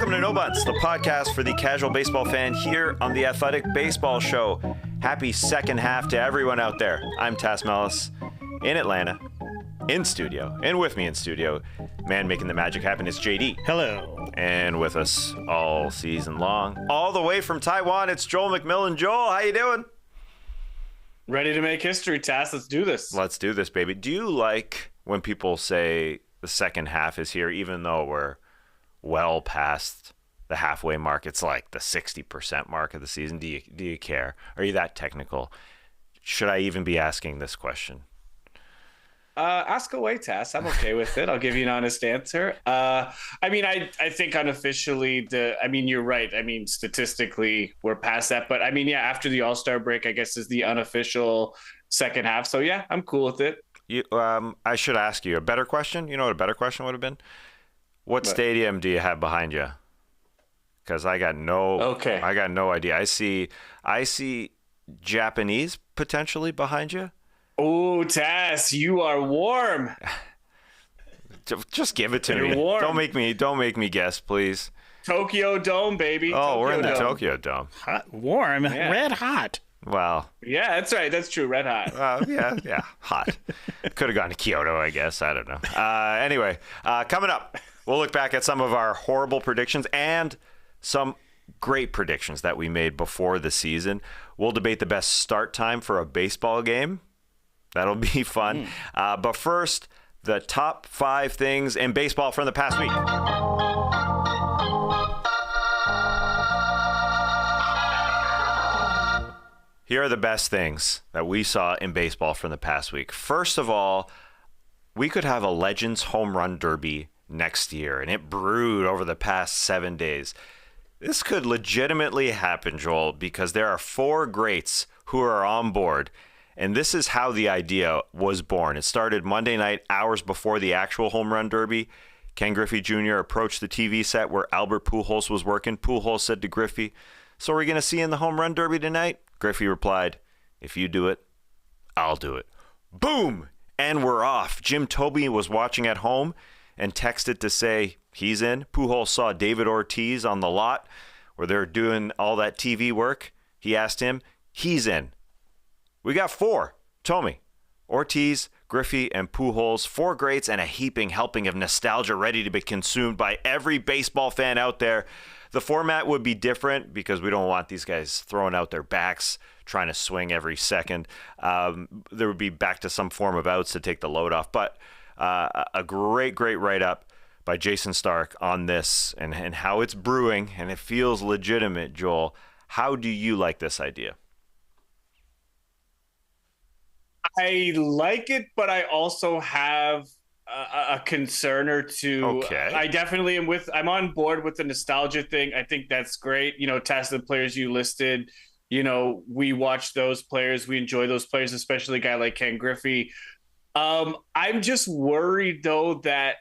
Welcome to No Bunts, the podcast for the casual baseball fan here on the Athletic Baseball Show. Happy second half to everyone out there. I'm Tas in Atlanta, in studio, and with me in studio, man making the magic happen is JD. Hello. And with us all season long, all the way from Taiwan, it's Joel McMillan. Joel, how you doing? Ready to make history, Tas. Let's do this. Let's do this, baby. Do you like when people say the second half is here, even though we're well past the halfway mark? It's like the 60% mark of the season. Do you care? Are you that technical? Should I even be asking this question? Ask away, Tas. I'm okay with it. I'll give you an honest answer. I think unofficially, you're right. Statistically, we're past that. But after the All-Star break, I guess is the unofficial second half. So yeah, I'm cool with it. I should ask you a better question. You know what a better question would have been? What stadium do you have behind you? Because I got no idea. I see Japanese potentially behind you. Oh, Tas, you are warm. Just give it to me. Warm. Don't make me guess, please. Tokyo Dome, baby. We're in the Tokyo Dome. Hot, warm, yeah. Red hot. Well. Yeah, that's right. That's true. Red hot. Yeah, hot. Could have gone to Kyoto, I guess. I don't know. Anyway, coming up, we'll look back at some of our horrible predictions and some great predictions that we made before the season. We'll debate the best start time for a baseball game. That'll be fun. But first, the top 5 things in baseball from the past week. Here are the best things that we saw in baseball from the past week. First of all, we could have a Legends Home Run Derby next year, and it brewed over the past 7 days. This could legitimately happen, Joel, because there are 4 greats who are on board. And this is how the idea was born. It started Monday night, hours before the actual home run derby. Ken Griffey Jr. approached the TV set where Albert Pujols was working. Pujols said to Griffey, "So are we going to see you in the home run derby tonight?" Griffey replied, "If you do it, I'll do it." Boom! And we're off. Jim Tobey was watching at home and texted to say he's in. Pujols saw David Ortiz on the lot where they're doing all that TV work. He asked him, he's in. We got 4. Tommy, Ortiz, Griffey, and Pujols, 4 greats and a heaping helping of nostalgia ready to be consumed by every baseball fan out there. The format would be different because we don't want these guys throwing out their backs, trying to swing every second. There would be back to some form of outs to take the load off. But a great write-up by Jason Stark on this and how it's brewing, and it feels legitimate, Joel. How do you like this idea? I like it, but I also have a concern or two. Okay. I definitely I'm on board with the nostalgia thing. I think that's great. Tas, the players you listed, we watch those players. We enjoy those players, especially a guy like Ken Griffey. I'm just worried, though, that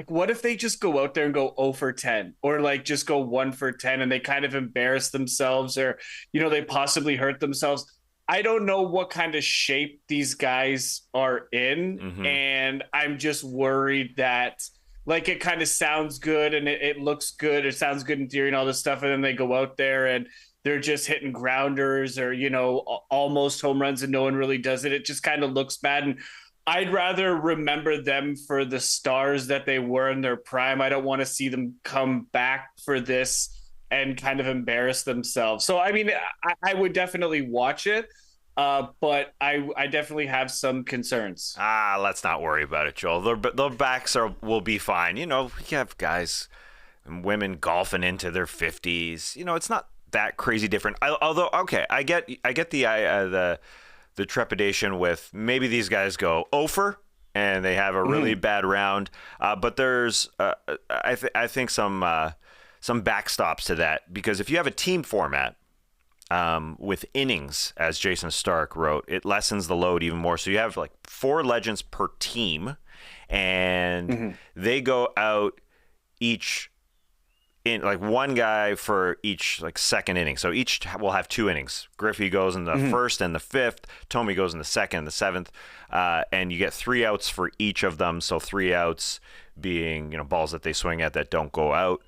what if they just go out there and go 0 for 10 or just go 1 for 10 and they kind of embarrass themselves or, they possibly hurt themselves. I don't know what kind of shape these guys are in. Mm-hmm. And I'm just worried that it kind of sounds good and it looks good. It sounds good in theory and all this stuff. And then they go out there and they're just hitting grounders or, almost home runs and no one really does it. It just kind of looks bad. And I'd rather remember them for the stars that they were in their prime. I don't want to see them come back for this and kind of embarrass themselves. So, I would definitely watch it, but I definitely have some concerns. Let's not worry about it, Joel. The backs will be fine. We have guys and women golfing into their 50s. It's not that crazy different. Although, okay, I get the trepidation with maybe these guys go 0 for and they have a really bad round. But there's, I think some backstops to that, because if you have a team format with innings, as Jason Stark wrote, it lessens the load even more. So you have 4 legends per team, and they go out each in one guy for each second inning. So each will have 2 innings. Griffey goes in the first and the 5th. Tommy goes in the 2nd and the 7th. And you get 3 outs for each of them. So 3 outs being balls that they swing at that don't go out.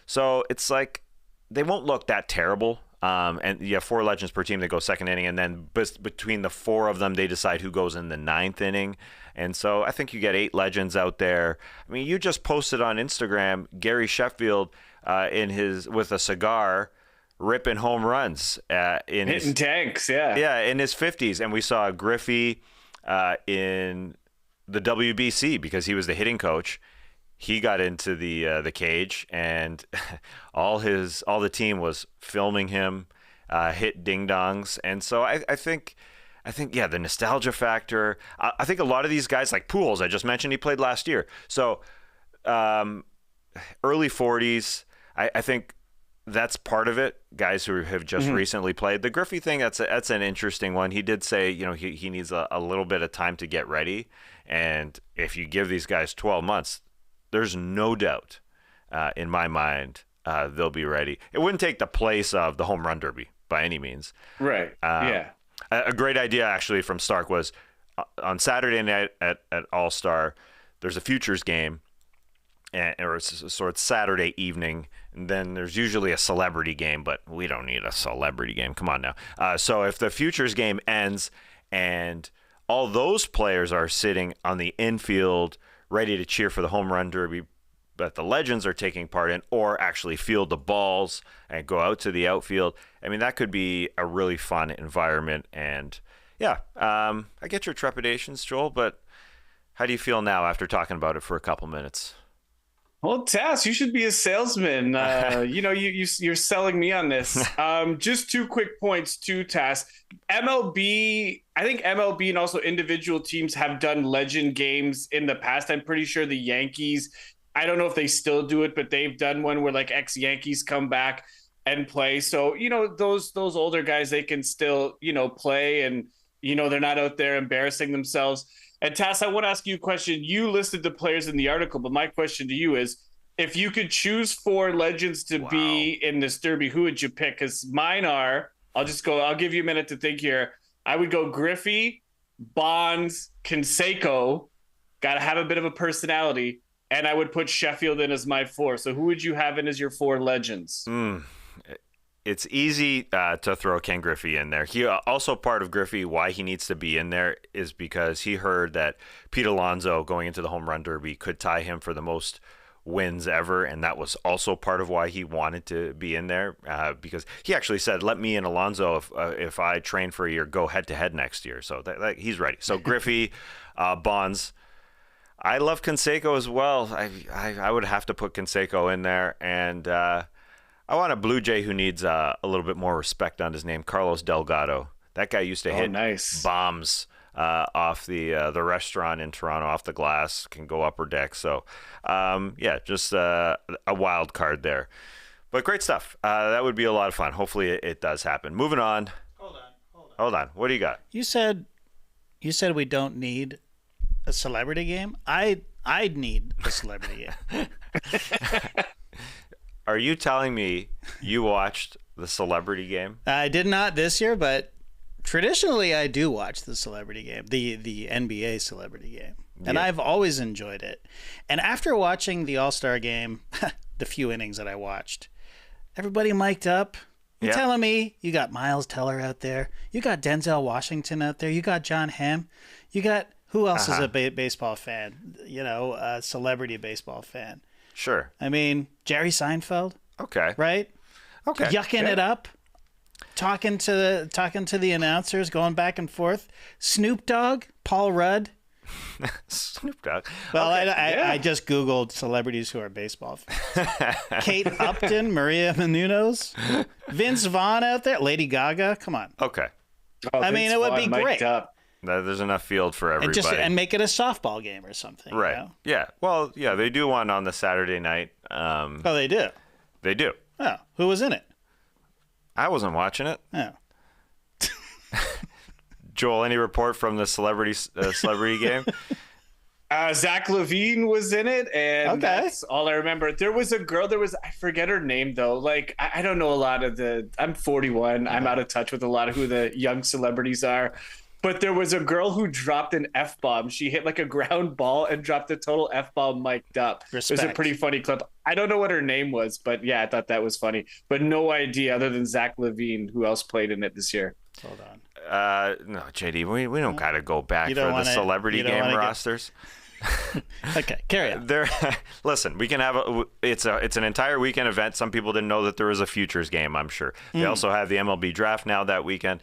So it's like they won't look that terrible. And you have 4 legends per team that go second inning, and then between the 4 of them, they decide who goes in the 9th inning. And so I think you get 8 legends out there. I mean, you just posted on Instagram Gary Sheffield with a cigar, ripping home runs hitting tanks, yeah, in his 50s, and we saw Griffey in the WBC because he was the hitting coach. He got into the cage, and all the team was filming him hit ding dongs. And so I think yeah, the nostalgia factor. I think a lot of these guys, like Pujols, I just mentioned, he played last year. So early 40s, I think that's part of it. Guys who have just recently played. The Griffey thing, that's an interesting one. He did say, he needs a little bit of time to get ready, and if you give these guys 12 months. There's no doubt in my mind they'll be ready. It wouldn't take the place of the home run derby by any means. Right. Yeah. A great idea actually from Stark was on Saturday night at All-Star, there's a futures game, or it's sort of Saturday evening, and then there's usually a celebrity game, but we don't need a celebrity game. Come on now. So if the futures game ends and all those players are sitting on the infield ready to cheer for the home run derby that the legends are taking part in, or actually field the balls and go out to the outfield. I mean, that could be a really fun environment. And yeah, I get your trepidations, Joel, but how do you feel now after talking about it for a couple minutes? Well, Tas, you should be a salesman. You're selling me on this. Just 2 quick points too, Tas. MLB, I think MLB and also individual teams have done legend games in the past. I'm pretty sure the Yankees, I don't know if they still do it, but they've done one where like ex-Yankees come back and play. So, those older guys, they can still, play, and, they're not out there embarrassing themselves. And Tas, I want to ask you a question. You listed the players in the article, but my question to you is, if you could choose 4 legends to be in this derby, who would you pick? Because mine are, I'll give you a minute to think here. I would go Griffey, Bonds, Canseco, got to have a bit of a personality, and I would put Sheffield in as my 4. So who would you have in as your 4 legends? It's easy to throw Ken Griffey in there. He also, part of Griffey, why he needs to be in there is because he heard that Pete Alonso going into the home run derby could tie him for the most wins ever, and that was also part of why he wanted to be in there, because he actually said, let me and Alonso, if I train for a year, go head-to-head next year. So that he's ready. So Griffey, Bonds. I love Canseco as well. I would have to put Canseco in there, and I want a Blue Jay who needs a little bit more respect on his name, Carlos Delgado. That guy used to hit bombs off the restaurant in Toronto, off the glass, can go upper deck. So, just a wild card there. But great stuff. That would be a lot of fun. Hopefully it does happen. Moving on. Hold on. What do you got? You said we don't need a celebrity game. I'd need a celebrity game. Are you telling me you watched the celebrity game? I did not this year, but traditionally I do watch the celebrity game, the NBA celebrity game. And I've always enjoyed it. And after watching the All-Star game, the few innings that I watched, everybody mic'd up. You're telling me you got Miles Teller out there, you got Denzel Washington out there, you got John Hamm, you got, who else is a baseball fan? A celebrity baseball fan. Sure. I mean, Jerry Seinfeld. Okay. Right? Okay. Yucking it up. Talking to the announcers, going back and forth. Snoop Dogg, Paul Rudd. Snoop Dogg. Well, okay. I just Googled celebrities who are baseball fans. Kate Upton, Maria Menounos, Vince Vaughn out there, Lady Gaga. Come on. Okay. I mean, it would be great. There's enough field for everybody. And make it a softball game or something. Right. Yeah. Well, yeah, they do one on the Saturday night. They do? They do. Oh, who was in it? I wasn't watching it. Oh. Joel, any report from the celebrity game? Zach Levine was in it, and that's all I remember. There was a girl. I forget her name though. Like I don't know a lot of I'm 41. I'm out of touch with a lot of who the young celebrities are. but there was a girl who dropped an F-bomb. She hit like a ground ball and dropped a total F-bomb mic'd up. Respect. It was a pretty funny clip. I don't know what her name was, but yeah, I thought that was funny. But no idea other than Zach LaVine, who else played in it this year. Hold on. No, JD, we don't got to go back for the celebrity game rosters. Okay, carry on. Listen, we can have it's an entire weekend event. Some people didn't know that there was a futures game, I'm sure. They also have the MLB draft now that weekend.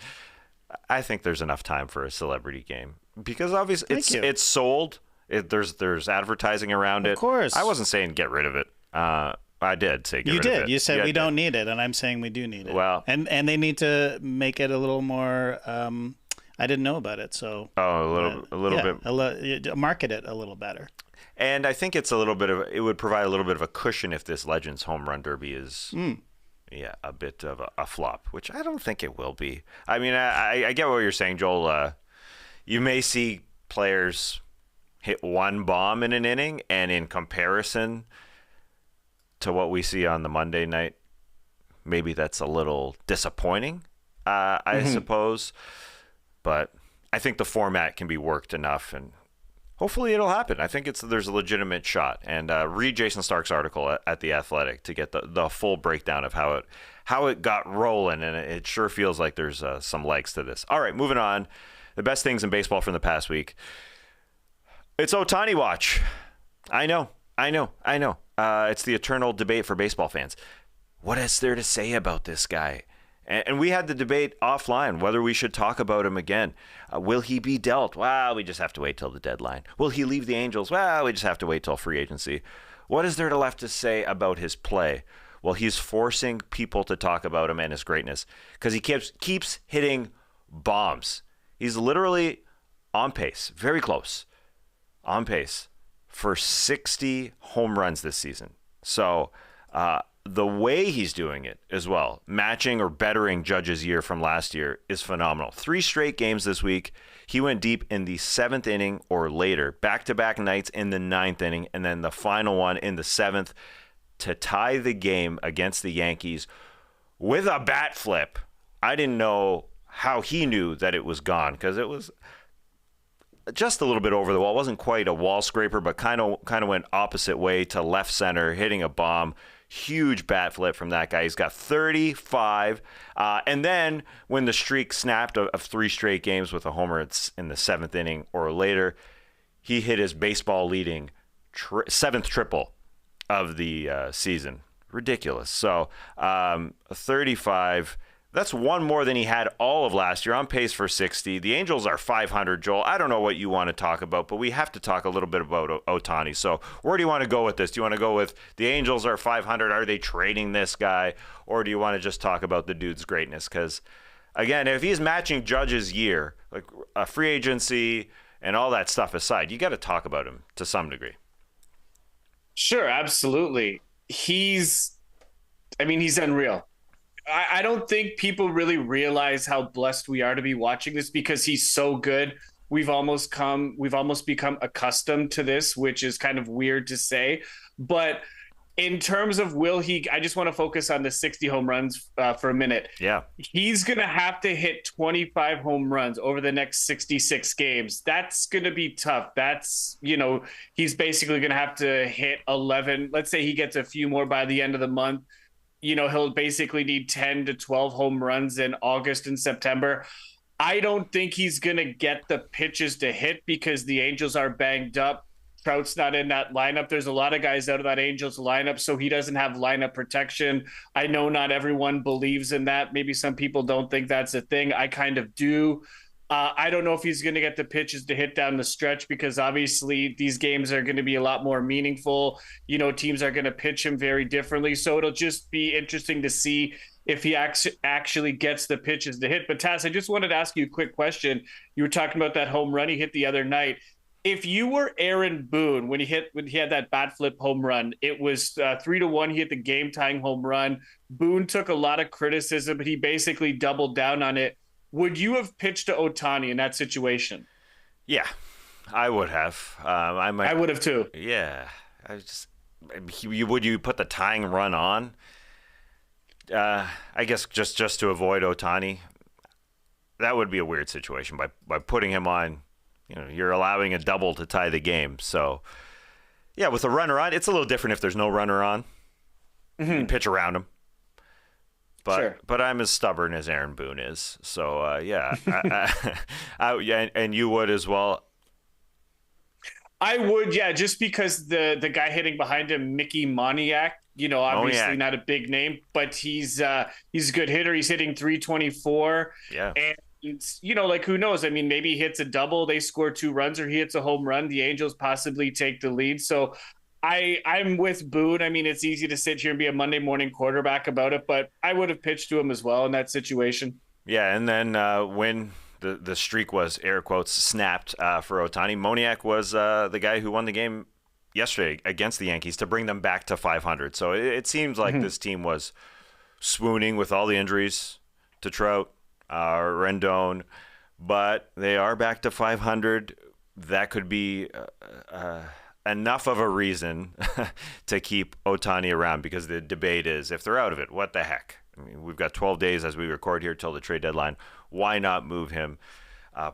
I think there's enough time for a celebrity game because obviously it's sold. There's advertising around it. Of course. I wasn't saying get rid of it. I did say get rid of it. You said we don't need it, and I'm saying we do need it. Well, and they need to make it a little more. I didn't know about it, so a little bit market it a little better. And I think it would provide a little bit of a cushion if this Legends Home Run Derby is a bit of a flop, which I don't think it will be. I mean, I get what you're saying, Joel. You may see players hit one bomb in an inning, and in comparison to what we see on the Monday night, maybe that's a little disappointing, I suppose. But I think the format can be worked enough, and hopefully it'll happen. I think there's a legitimate shot. And read Jason Stark's article at The Athletic to get the full breakdown of how it got rolling, and it sure feels like there's some legs to this. All right, moving on. The best things in baseball from the past week. It's Ohtani watch. I know. It's the eternal debate for baseball fans. What is there to say about this guy? And we had the debate offline whether we should talk about him again. Will he be dealt? Well, we just have to wait till the deadline. Will he leave the Angels? Well, we just have to wait till free agency. What is there left to say about his play? Well, he's forcing people to talk about him and his greatness because he keeps hitting bombs. He's literally on pace, very close, on pace for 60 home runs this season. So the way he's doing it as well, matching or bettering Judge's year from last year, is phenomenal. 3 straight games this week. He went deep in the 7th inning or later, back-to-back nights in the 9th inning, and then the final one in the 7th to tie the game against the Yankees with a bat flip. I didn't know how he knew that it was gone because it was just a little bit over the wall. It wasn't quite a wall scraper, but kind of went opposite way to left center, hitting a bomb. Huge bat flip from that guy. He's got 35. And then when the streak snapped of 3 straight games with a homer in the 7th inning or later, he hit his baseball-leading 7th triple of the season. Ridiculous. So 35. That's one more than he had all of last year, on pace for 60. The Angels are 500, Joel. I don't know what you want to talk about, but we have to talk a little bit about Ohtani. So where do you want to go with this? Do you want to go with the Angels are 500? Are they trading this guy? Or do you want to just talk about the dude's greatness? Because, again, if he's matching Judge's year, like a free agency and all that stuff aside, you got to talk about him to some degree. Sure, absolutely. He's unreal. I don't think people really realize how blessed we are to be watching this because he's so good. We've almost become accustomed to this, which is kind of weird to say. But in terms of I just want to focus on the 60 home runs for a minute. Yeah. He's going to have to hit 25 home runs over the next 66 games. That's going to be tough. That's, he's basically going to have to hit 11. Let's say he gets a few more by the end of the month. He'll basically need 10 to 12 home runs in August and September. I don't think he's going to get the pitches to hit because the Angels are banged up. Trout's not in that lineup. There's a lot of guys out of that Angels lineup, so he doesn't have lineup protection. I know not everyone believes in that. Maybe some people don't think that's a thing. I kind of do. I don't know if he's going to get the pitches to hit down the stretch because obviously these games are going to be a lot more meaningful. Teams are going to pitch him very differently. So it'll just be interesting to see if he actually gets the pitches to hit. But Tas, I just wanted to ask you a quick question. You were talking about that home run he hit the other night. If you were Aaron Boone when he had that bat flip home run, it was 3-1. He hit the game tying home run. Boone took a lot of criticism, but he basically doubled down on it. Would you have pitched to Ohtani in that situation? Yeah, I would have. I would have too. Yeah, would you put the tying run on? I guess just to avoid Ohtani. that would be a weird situation by putting him on. You're allowing a double to tie the game. So, yeah, with a runner on, it's a little different if there's no runner on. You can pitch around him. But I'm as stubborn as Aaron Boone is. So, yeah. And you would as well. I would, yeah, just because the guy hitting behind him, Mickey Moniak, obviously not a big name, but he's a good hitter. He's hitting 324. Yeah. And who knows? I mean, maybe he hits a double, they score 2 runs, or he hits a home run. The Angels possibly take the lead. So I'm with Boone. I mean, it's easy to sit here and be a Monday morning quarterback about it, but I would have pitched to him as well in that situation. Yeah, and then when the streak was, air quotes, snapped for Ohtani, Moniak was the guy who won the game yesterday against the Yankees to bring them back to 500. So it seems like this team was swooning with all the injuries to Trout, Rendon, but they are back to 500. That could be enough of a reason to keep Ohtani around, because the debate is, if they're out of it, what the heck? I mean, we've got 12 days as we record here till the trade deadline. Why not move him?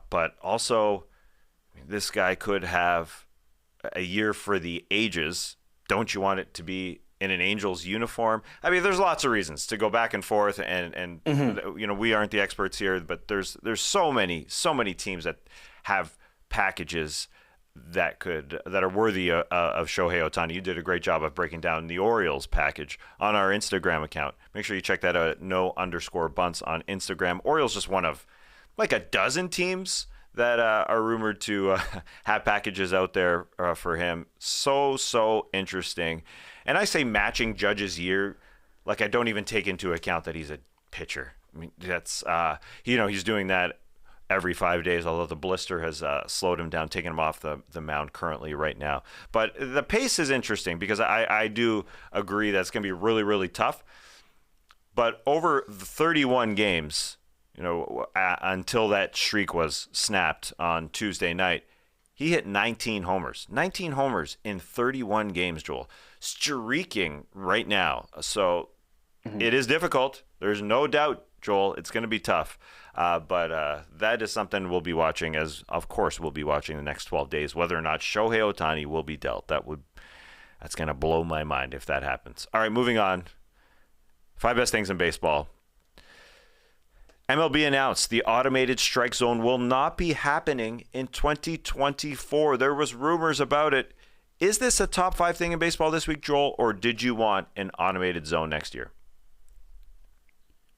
But also, this guy could have a year for the ages. Don't you want it to be in an Angels uniform? I mean, there's lots of reasons to go back and forth, and we aren't the experts here, but there's so many teams that have packages that are worthy of Shohei Ohtani. You did a great job of breaking down the Orioles package on our Instagram account. Make sure you check that out at _Bunts on Instagram. Orioles just one of like a dozen teams that are rumored to have packages out there for him. So interesting. And I say matching Judge's year, like I don't even take into account that he's a pitcher. I mean, that's he's doing that every 5 days, although the blister has slowed him down, taking him off the mound currently right now. But the pace is interesting, because I do agree that it's going to be really, really tough. But over the 31 games, until that streak was snapped on Tuesday night, he hit 19 homers. 19 homers in 31 games, Joel. Streaking right now. So it is difficult. There's no doubt, Joel. It's going to be tough. But that is something we'll be watching, as of course we'll be watching the next 12 days, whether or not Shohei Ohtani will be dealt. That's going to blow my mind if that happens. All right, moving on. 5 best things in baseball. MLB announced the automated strike zone will not be happening in 2024. There was rumors about it. Is this a top 5 thing in baseball this week, Joel, or did you want an automated zone next year?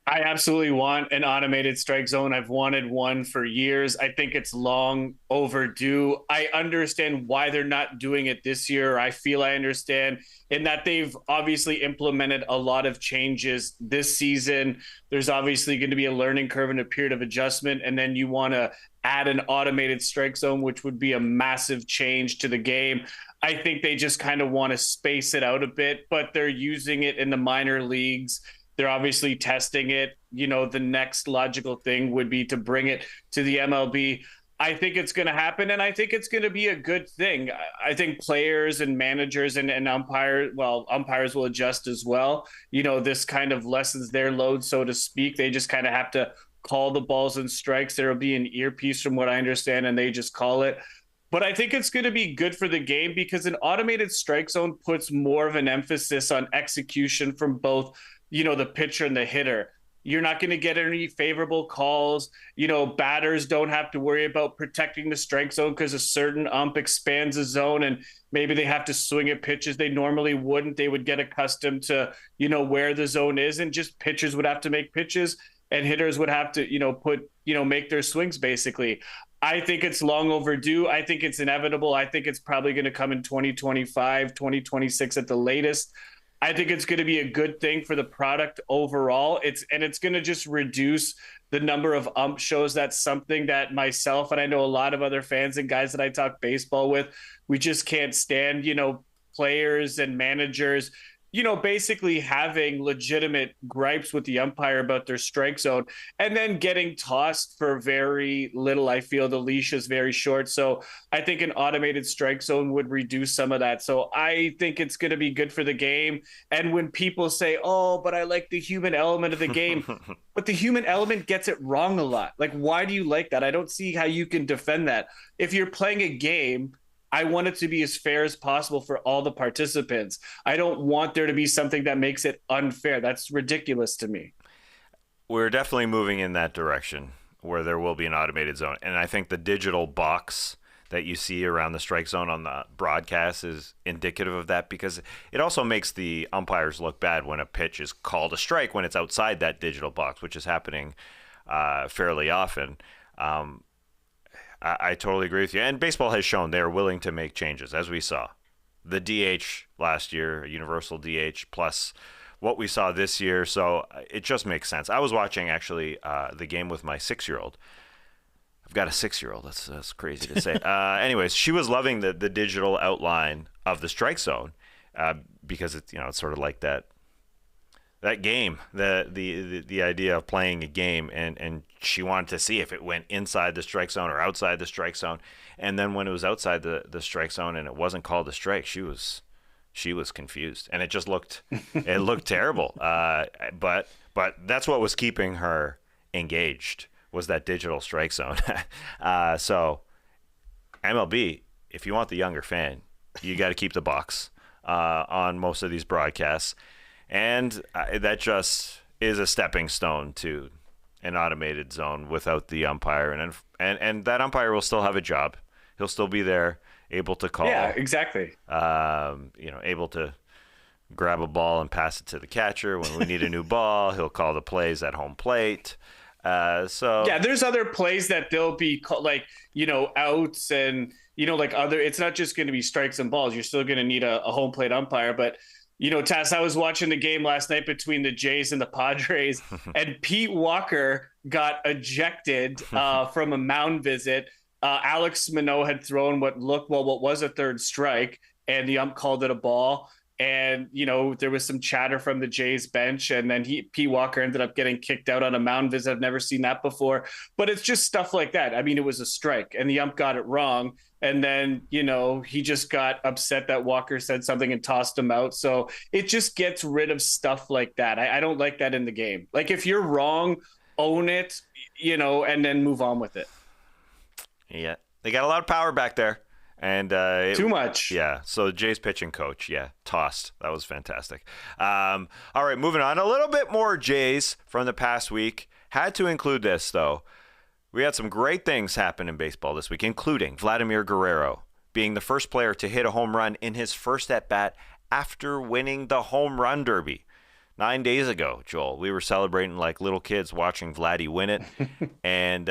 I absolutely want an automated strike zone. I've wanted one for years. I think it's long overdue. I understand why they're not doing it this year. I feel I understand in that they've obviously implemented a lot of changes this season. There's obviously going to be a learning curve and a period of adjustment. And then you want to add an automated strike zone, which would be a massive change to the game. I think they just kind of want to space it out a bit, but they're using it in the minor leagues. They're obviously testing it. The next logical thing would be to bring it to the MLB. I think it's going to happen, and I think it's going to be a good thing. I think players and managers and umpires will adjust as well. This kind of lessens their load, so to speak. They just kind of have to call the balls and strikes. There will be an earpiece from what I understand, and they just call it. But I think it's going to be good for the game, because an automated strike zone puts more of an emphasis on execution from both the pitcher and the hitter. You're not going to get any favorable calls. Batters don't have to worry about protecting the strike zone because a certain ump expands the zone and maybe they have to swing at pitches they normally wouldn't. They would get accustomed to, where the zone is, and just pitchers would have to make pitches and hitters would have to, make their swings basically. I think it's long overdue. I think it's inevitable. I think it's probably going to come in 2025, 2026 at the latest. I think it's going to be a good thing for the product overall. It's going to just reduce the number of ump shows. That's something that myself and I know a lot of other fans and guys that I talk baseball with, we just can't stand, players and managers basically having legitimate gripes with the umpire about their strike zone and then getting tossed for very little. I feel the leash is very short. So I think an automated strike zone would reduce some of that. So I think it's going to be good for the game. And when people say, oh, but I like the human element of the game, but the human element gets it wrong a lot. Like, why do you like that? I don't see how you can defend that. If you're playing a game, I want it to be as fair as possible for all the participants. I don't want there to be something that makes it unfair. That's ridiculous to me. We're definitely moving in that direction where there will be an automated zone. And I think the digital box that you see around the strike zone on the broadcast is indicative of that, because it also makes the umpires look bad when a pitch is called a strike when it's outside that digital box, which is happening fairly often. I totally agree with you. And baseball has shown they're willing to make changes, as we saw. The DH last year, universal DH, plus what we saw this year. So it just makes sense. I was watching, actually, the game with my 6-year-old. I've got a 6-year-old. That's crazy to say. Anyways, she was loving the digital outline of the strike zone because it's sort of like that game, the idea of playing a game, and she wanted to see if it went inside the strike zone or outside the strike zone. And then when it was outside the strike zone and it wasn't called a strike, she was confused, and it just looked terrible. But that's what was keeping her engaged, was that digital strike zone. So MLB, if you want the younger fan, you got to keep the box on most of these broadcasts. And that just is a stepping stone to an automated zone without the umpire. And that umpire will still have a job. He'll still be there, able to call. Yeah, exactly. Able to grab a ball and pass it to the catcher when we need a new ball. He'll call the plays at home plate. There's other plays that they'll be like, outs and, it's not just going to be strikes and balls. You're still going to need a home plate umpire, but Tas, I was watching the game last night between the Jays and the Padres, and Pete Walker got ejected from a mound visit. Alex Manoah had thrown what was a third strike, and the ump called it a ball. And, there was some chatter from the Jays bench, and then Pete Walker ended up getting kicked out on a mound visit. I've never seen that before, but it's just stuff like that. I mean, it was a strike and the ump got it wrong. And then, he just got upset that Walker said something and tossed him out. So it just gets rid of stuff like that. I don't like that in the game. Like, if you're wrong, own it, and then move on with it. Yeah. They got a lot of power back there. And too much. Yeah. So Jay's pitching coach, tossed. That was fantastic. All right, moving on. A little bit more Jays from the past week. Had to include this, though. We had some great things happen in baseball this week, including Vladimir Guerrero being the first player to hit a home run in his first at-bat after winning the home run derby. 9 days ago, Joel, we were celebrating like little kids watching Vladdy win it, and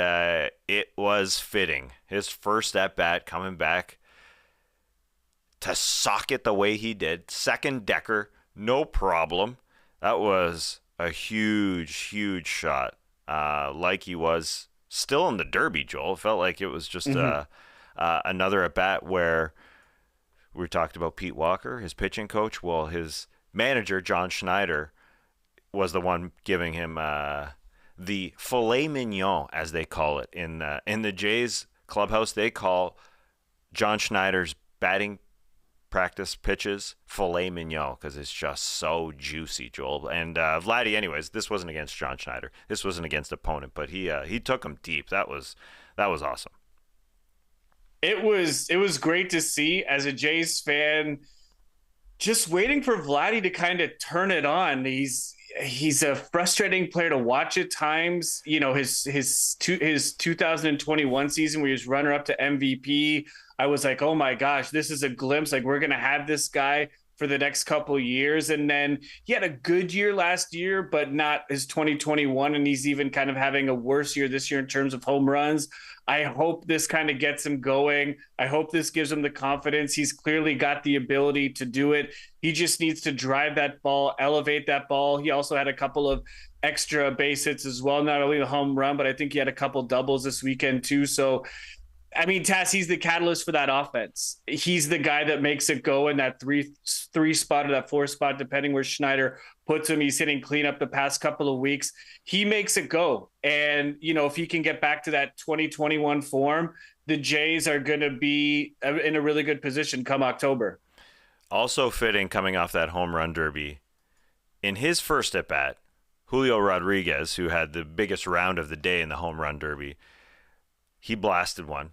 it was fitting. His first at-bat coming back to sock it the way he did. Second decker, no problem. That was a huge, huge shot, like he was still in the derby, Joel. It felt like it was just another at-bat where we talked about Pete Walker, his pitching coach. Well, his manager, John Schneider, was the one giving him the filet mignon, as they call it. In the Jays clubhouse, they call John Schneider's batting practice pitches filet mignon because it's just so juicy, Joel. And Vladdy, anyways, this wasn't against John Schneider. This wasn't against opponent, but he took him deep. That was awesome. It was great to see as a Jays fan. Just waiting for Vladdy to kind of turn it on. He's a frustrating player to watch at times. His 2021 season where he was runner up to MVP, I was like, oh my gosh, this is a glimpse. Like, we're going to have this guy for the next couple of years. And then he had a good year last year, but not his 2021. And he's even kind of having a worse year this year in terms of home runs. I hope this kind of gets him going. I hope this gives him the confidence. He's clearly got the ability to do it. He just needs to drive that ball, elevate that ball. He also had a couple of extra base hits as well, not only the home run, but I think he had a couple doubles this weekend too. So I mean, Tass, he's the catalyst for that offense. He's the guy that makes it go in that three spot or that 4 spot, depending where Schneider puts him. He's hitting cleanup the past couple of weeks. He makes it go. And, if he can get back to that 2021 form, the Jays are going to be in a really good position come October. Also fitting, coming off that home run derby, in his first at-bat, Julio Rodriguez, who had the biggest round of the day in the home run derby, he blasted one,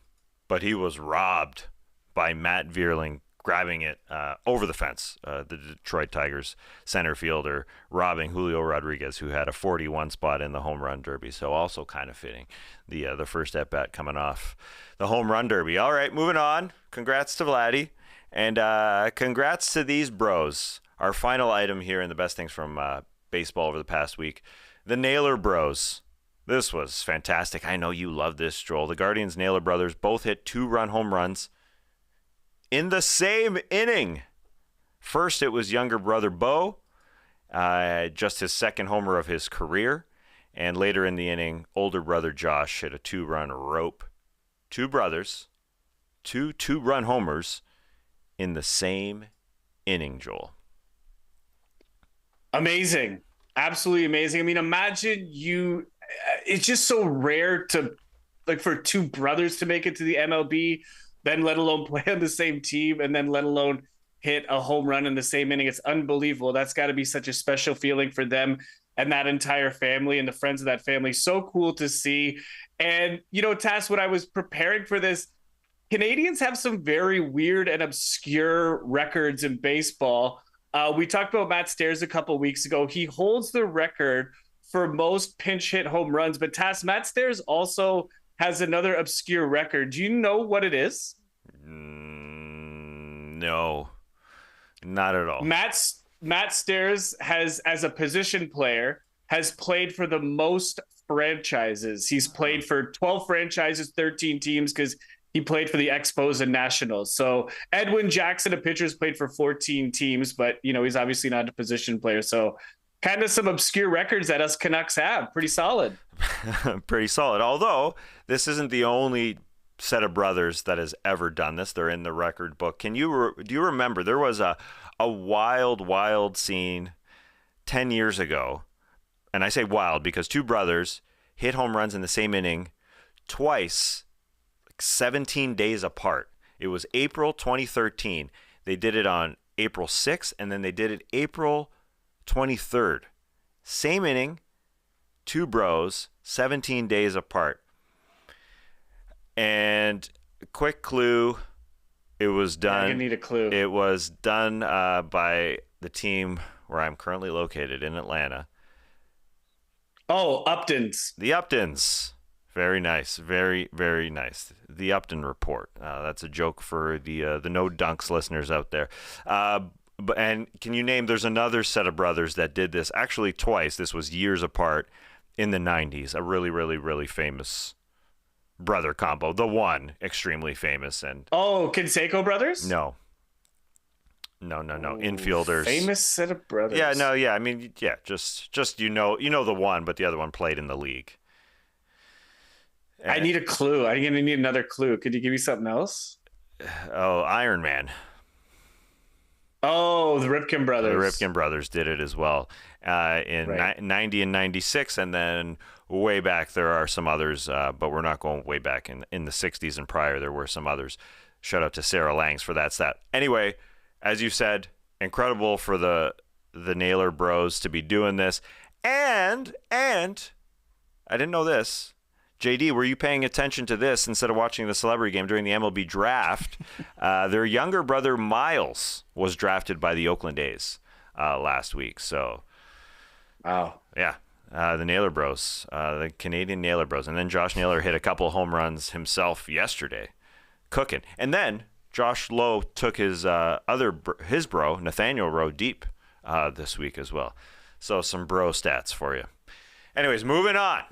but he was robbed by Matt Vierling grabbing it over the fence. The Detroit Tigers center fielder robbing Julio Rodriguez, who had a 41 spot in the home run derby. So also kind of fitting, the first at-bat coming off the home run derby. All right, moving on. Congrats to Vladdy, and congrats to these bros. Our final item here in the best things from baseball over the past week, the Naylor Bros. This was fantastic. I know you love this, Joel. The Guardians Naylor brothers both hit 2-run home runs in the same inning. First, it was younger brother Bo, just his second homer of his career. And later in the inning, older brother Josh hit a 2-run rope. Two brothers, two 2-run homers in the same inning, Joel. Amazing. Absolutely amazing. I mean, imagine it's just so rare for two brothers to make it to the MLB, then let alone play on the same team, and then let alone hit a home run in the same inning. It's unbelievable. That's got to be such a special feeling for them and that entire family and the friends of that family. So cool to see. And, Tass, when I was preparing for this, Canadians have some very weird and obscure records in baseball. We talked about Matt Stairs a couple of weeks ago. He holds the record for most pinch hit home runs, but Matt Stairs also has another obscure record. Do you know what it is? No, not at all. Matt Stairs has, as a position player, has played for the most franchises. He's played for 12 franchises, 13 teams, because he played for the Expos and Nationals. So Edwin Jackson, a pitcher, has played for 14 teams, but he's obviously not a position player. So kind of some obscure records that us Canucks have. Pretty solid. Pretty solid. Although this isn't the only set of brothers that has ever done this. They're in the record book. Do you remember there was a wild scene 10 years ago? And I say wild because two brothers hit home runs in the same inning twice, 17 days apart. It was April 2013. They did it on April 6th, and then they did it April 23rd. Same inning, two bros, 17 days apart. And quick clue, it was done. I need a clue. It was done by the team where I'm currently located in Atlanta. Oh, Uptons. The Uptons. Very nice. Very, very nice. The Upton Report. That's a joke for the No Dunks listeners out there. And can you name, there's another set of brothers that did this actually twice. This was years apart in the 90s. A really, really, really famous brother combo. The one extremely famous. And Canseco brothers? No. Infielders. Famous set of brothers. Yeah. I mean, yeah, just the one, but the other one played in the league. I need a clue. I'm going to need another clue. Could you give me something else? Oh, Iron Man. Oh, the Ripken brothers. The Ripken brothers did it as well in 90 and 96. And then way back, there are some others, but we're not going way back. In the 60s and prior, there were some others. Shout out to Sarah Langs for that stat. Anyway, as you said, incredible for the Naylor Bros to be doing this. And I didn't know this. JD, were you paying attention to this instead of watching the celebrity game during the MLB draft? Their younger brother, Miles, was drafted by the Oakland A's last week. So, wow. Yeah, the Naylor Bros, the Canadian Naylor Bros. And then Josh Naylor hit a couple of home runs himself yesterday, cooking. And then Josh Lowe took his bro, Nathaniel Rowe, deep this week as well. So some bro stats for you. Anyways, moving on.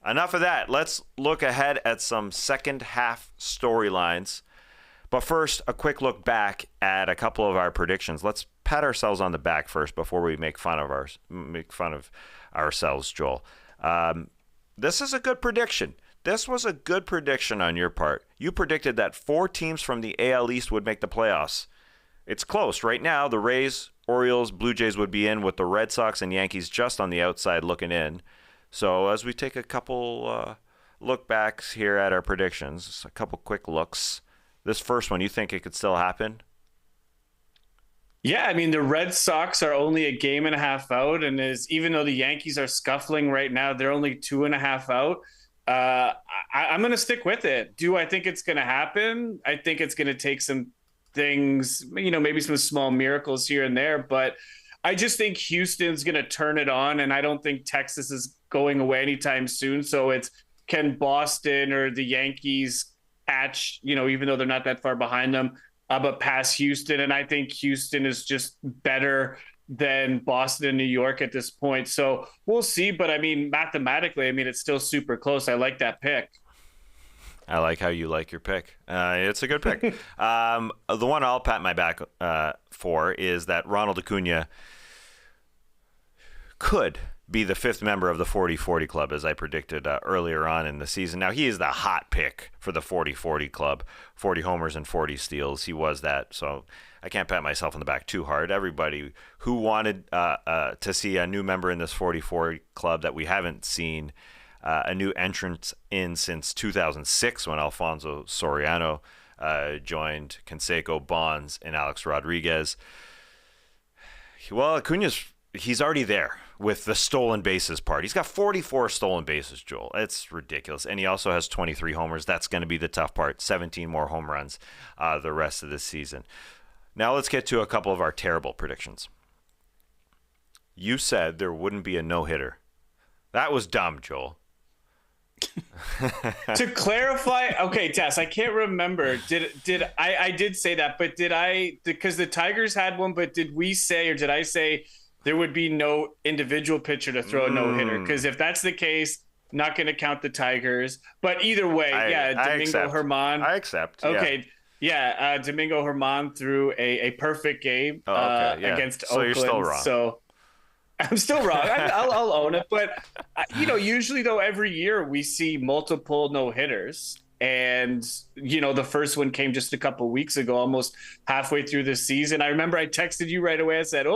Enough of that. Let's look ahead at some second half storylines. But first, a quick look back at a couple of our predictions. Let's pat ourselves on the back first before we make fun of ourselves, Joel. This is a good prediction. this was a good prediction on your part. You predicted that 4 teams from the AL East would make the playoffs. It's close. Right now, the Rays, Orioles, Blue Jays would be in with the Red Sox and Yankees just on the outside looking in. So as we take a couple look backs here at our predictions, a couple quick looks. This first one, you think it could still happen? Yeah, I mean, the Red Sox are only a game and a half out, and even though the Yankees are scuffling right now, they're only 2.5 out. I'm going to stick with it. Do I think it's going to happen? I think it's going to take some things, maybe some small miracles here and there, but I just think Houston's going to turn it on, and I don't think Texas is going away anytime soon. So can Boston or the Yankees catch, even though they're not that far behind them, but pass Houston. And I think Houston is just better than Boston and New York at this point. So we'll see. But I mean, mathematically, it's still super close. I like that pick. I like how you like your pick. It's a good pick. The one I'll pat my back for is that Ronald Acuna could be the 5th member of the 40-40 club, as I predicted earlier on in the season. Now, he is the hot pick for the 40-40 club, 40 homers and 40 steals. He was that, so I can't pat myself on the back too hard. Everybody who wanted to see a new member in this 40-40 club that we haven't seen a new entrant in since 2006 when Alfonso Soriano joined Canseco, Bonds, and Alex Rodriguez. Well, Acuna's he's already there with the stolen bases part. He's got 44 stolen bases, Joel. It's ridiculous. And he also has 23 homers. That's going to be the tough part. 17 more home runs the rest of this season. Now let's get to a couple of our terrible predictions. You said there wouldn't be a no-hitter. That was dumb, Joel. To clarify, okay, Tess, I can't remember. I did say that, but because the Tigers had one, but did we say, or did I say there would be no individual pitcher to throw a no-hitter? Because if that's the case, not going to count the Tigers. But either way, Domingo Germán. I accept. Okay. Yeah, Domingo Germán threw a perfect game against Oakland. So you're still wrong. So I'm still wrong. I'll own it. But, usually, though, every year we see multiple no-hitters. And, the first one came just a couple weeks ago, almost halfway through the season. I remember I texted you right away. I said,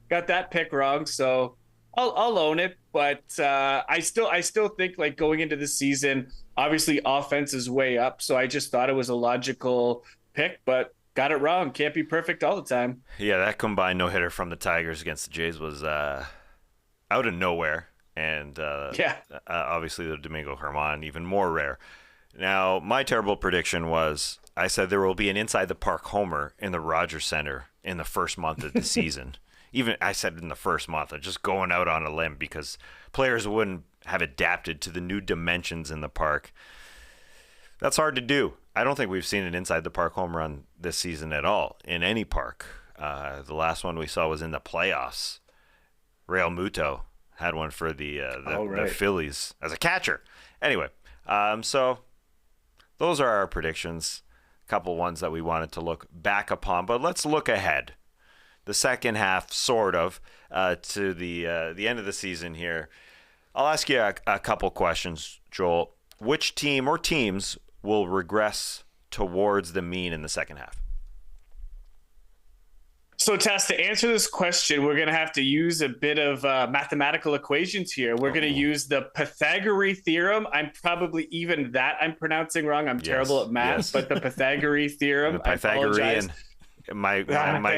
got that pick wrong. So I'll own it. But I still think, like, going into the season, obviously offense is way up. So I just thought it was a logical pick, but got it wrong. Can't be perfect all the time. Yeah, that combined no-hitter from the Tigers against the Jays was out of nowhere. And obviously the Domingo Germán, even more rare. Now, my terrible prediction was I said there will be an inside the park homer in the Rogers Center in the first month of the season. Even I said in the first month, I'm just going out on a limb because players wouldn't have adapted to the new dimensions in the park. That's hard to do. I don't think we've seen an inside the park home run this season at all in any park. The last one we saw was in the playoffs. Real Muto had one for the Phillies as a catcher. Anyway, so those are our predictions. A couple ones that we wanted to look back upon, but let's look ahead. The second half, sort of, to the end of the season here. I'll ask you a couple questions, Joel. Which team or teams will regress towards the mean in the second half? So, Tess, to answer this question, we're going to have to use a bit of mathematical equations here. We're going to use the Pythagorean Theorem. I'm pronouncing wrong. I'm terrible at math, but the Pythagorean Theorem. The Pythagorean. My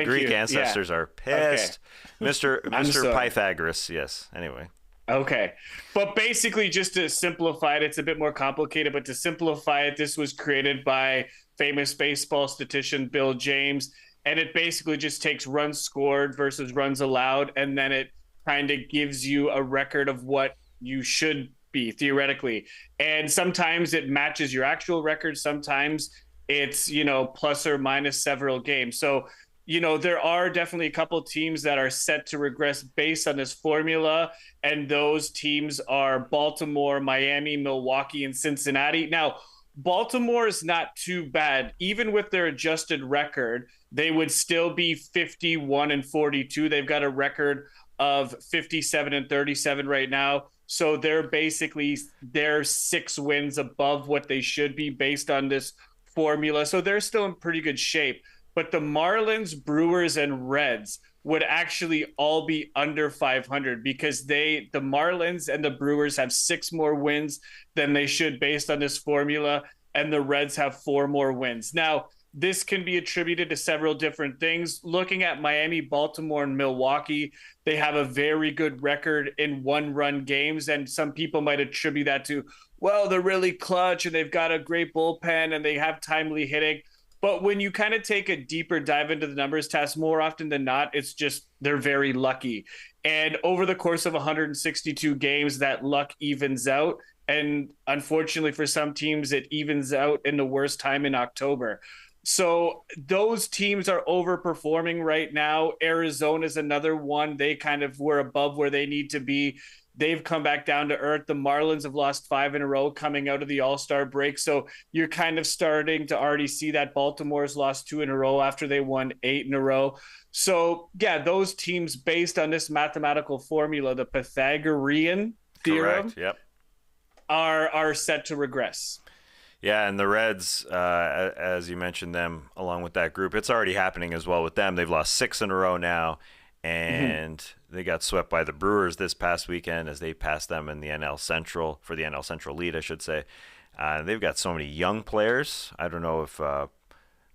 Greek ancestors are pissed. Okay. Mr. Pythagoras, yes. Anyway. Okay. But basically, just to simplify it, it's a bit more complicated, but to simplify it, this was created by famous baseball statistician Bill James. And it basically just takes runs scored versus runs allowed, and then it kind of gives you a record of what you should be theoretically. And sometimes it matches your actual record. Sometimes it's, plus or minus several games. So, there are definitely a couple teams that are set to regress based on this formula. And those teams are Baltimore, Miami, Milwaukee, and Cincinnati. Now, Baltimore is not too bad. Even with their adjusted record, they would still be 51-42. They've got a record of 57-37 right now. So they're 6 wins above what they should be based on this formula. So they're still in pretty good shape. But the Marlins, Brewers, and Reds would actually all be under 500 because the Marlins and the Brewers have 6 more wins than they should based on this formula, and the Reds have 4 more wins. Now, this can be attributed to several different things. Looking at Miami, Baltimore, and Milwaukee, they have a very good record in one-run games, and some people might attribute that to, well, they're really clutch and they've got a great bullpen and they have timely hitting. But when you kind of take a deeper dive into the numbers, Tas, more often than not, it's just they're very lucky. And over the course of 162 games, that luck evens out. And unfortunately for some teams, it evens out in the worst time in October. So those teams are overperforming right now. Arizona is another one. They kind of were above where they need to be. They've come back down to earth. The Marlins have lost 5 in a row coming out of the All-Star break. So you're kind of starting to already see that Baltimore's lost 2 in a row after they won 8 in a row. So yeah, those teams based on this mathematical formula, the Pythagorean Theorem, are set to regress. Yeah, and the Reds, as you mentioned them, along with that group, it's already happening as well with them. They've lost 6 in a row now, and they got swept by the Brewers this past weekend as they passed them in the NL Central, for the NL Central lead, I should say. They've got so many young players. I don't know if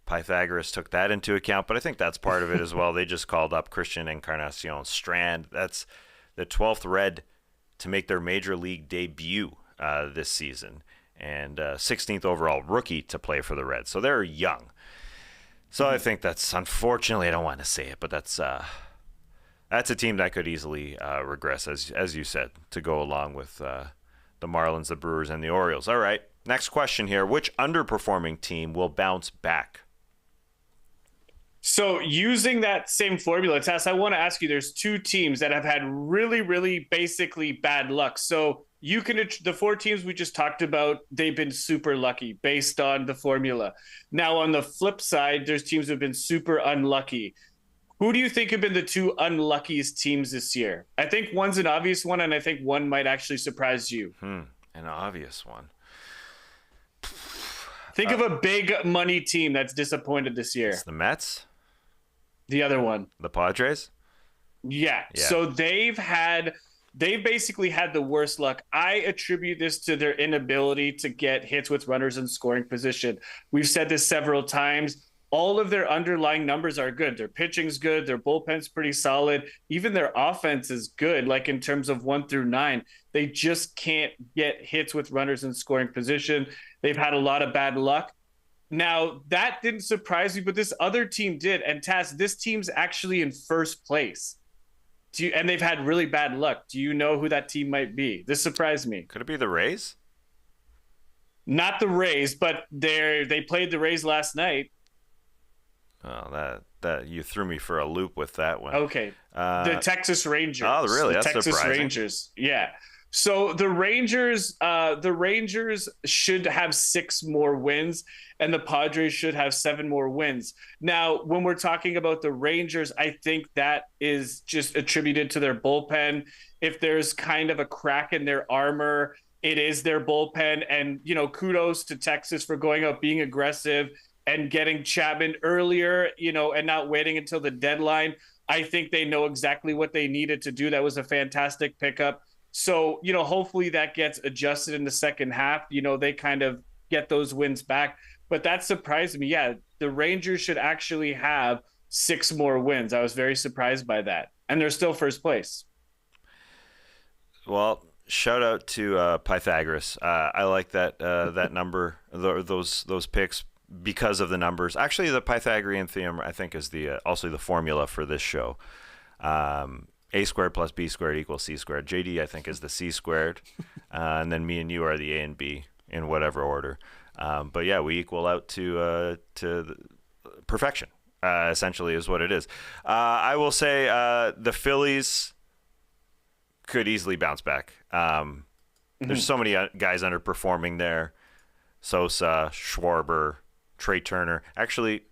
Pythagoras took that into account, but I think that's part of it as well. They just called up Christian Encarnacion Strand. That's the 12th Red to make their major league debut this season, and 16th overall rookie to play for the Reds. So they're young. So I think that's, unfortunately, I don't want to say it, but that's a team that could easily regress, as you said, to go along with the Marlins, the Brewers, and the Orioles. All right, next question here. Which underperforming team will bounce back? So using that same formula, Tess, I want to ask you, there's 2 teams that have had really, really basically bad luck. So you can, the 4 teams we just talked about, they've been super lucky based on the formula. Now, on the flip side, there's teams who have been super unlucky. Who do you think have been the 2 unluckiest teams this year? I think one's an obvious one, and I think one might actually surprise you. An obvious one. Think of a big money team that's disappointed this year. It's the Mets? The other one. The Padres? Yeah. So they've basically had the worst luck. I attribute this to their inability to get hits with runners in scoring position. We've said this several times. All of their underlying numbers are good. Their pitching's good. Their bullpen's pretty solid. Even their offense is good, like in terms of 1 through 9. They just can't get hits with runners in scoring position. They've had a lot of bad luck. Now, that didn't surprise me, but this other team did. And Tas, this team's actually in first place. And they've had really bad luck. Do you know who that team might be? This surprised me. Could it be the Rays? Not the Rays, but they played the Rays last night. Oh, that you threw me for a loop with that one. Okay. The Texas Rangers. Oh, really? That's Texas surprising. Rangers. Yeah. So the Rangers should have 6 more wins, and the Padres should have 7 more wins. Now, when we're talking about the Rangers, I think that is just attributed to their bullpen. If there's kind of a crack in their armor, it is their bullpen. And, kudos to Texas for going out, being aggressive, and getting Chapman earlier, and not waiting until the deadline. I think they know exactly what they needed to do. That was a fantastic pickup. So, hopefully that gets adjusted in the second half. They kind of get those wins back. But that surprised me. Yeah, the Rangers should actually have 6 more wins. I was very surprised by that. And they're still first place. Well, shout out to Pythagoras. I like that number, those picks, because of the numbers. Actually, the Pythagorean Theorem, I think, is also the formula for this show. A squared plus B squared equals C squared. JD, I think, is the C squared. And then me and you are the A and B in whatever order. But yeah, we equal out to perfection, essentially, is what it is. I will say the Phillies could easily bounce back. There's so many guys underperforming there. Sosa, Schwarber, Trey Turner. Actually,